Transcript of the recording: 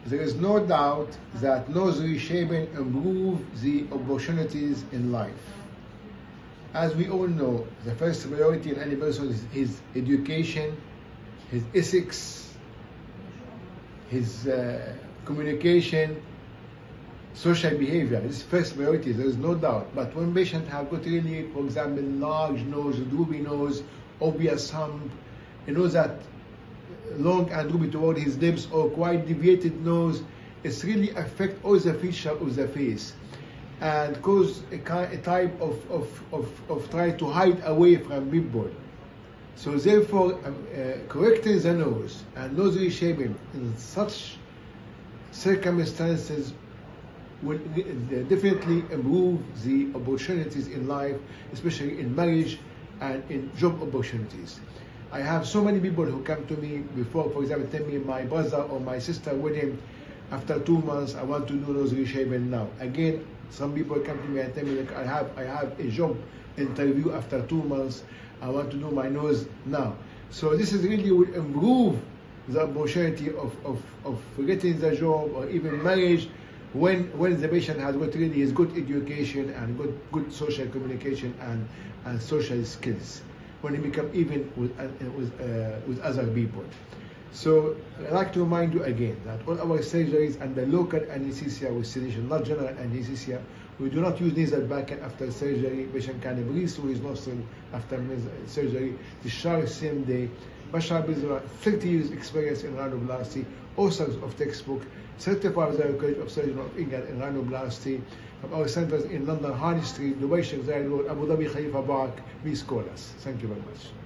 There is no doubt that nose reshaping improves the opportunities in life. As we all know, the first priority in any person is his education, his ethics, his communication, social behavior. This is first priority, there is no doubt. But when patients have got really, for example, large nose, droopy nose, obvious hump, you know that long and droopy toward his lips or quite deviated nose, it's really affect all the feature of the face and cause a type of try to hide away from people. So therefore, correcting the nose and nose reshaping in such circumstances will definitely improve the opportunities in life, especially in marriage and in job opportunities. I have so many people who come to me before, for example, tell me my brother or my sister with him, after 2 months, I want to do nose reshaping now. Again, some people come to me and tell me, like, I have a job interview after 2 months, I want to do my nose now. So this is really will improve the opportunity of getting the job or even marriage when the patient has got really his good education and good social communication and social skills, when he become even with other people. So I'd like to remind you again that all our surgeries under local anesthesia with sedation, not general anesthesia. We do not use nasal backen after surgery. Patient can breathe through his nostril after surgery, discharge same day. Bashar Bizra, 30 years experience in rhinoplasty, authors of textbook, certified with the College of Surgeons of England in rhinoplasty, from our centers in London, Harley Street, Dubai, Sheikh Zayed Road, Abu Dhabi, Khalifa Park. Please call us. Thank you very much.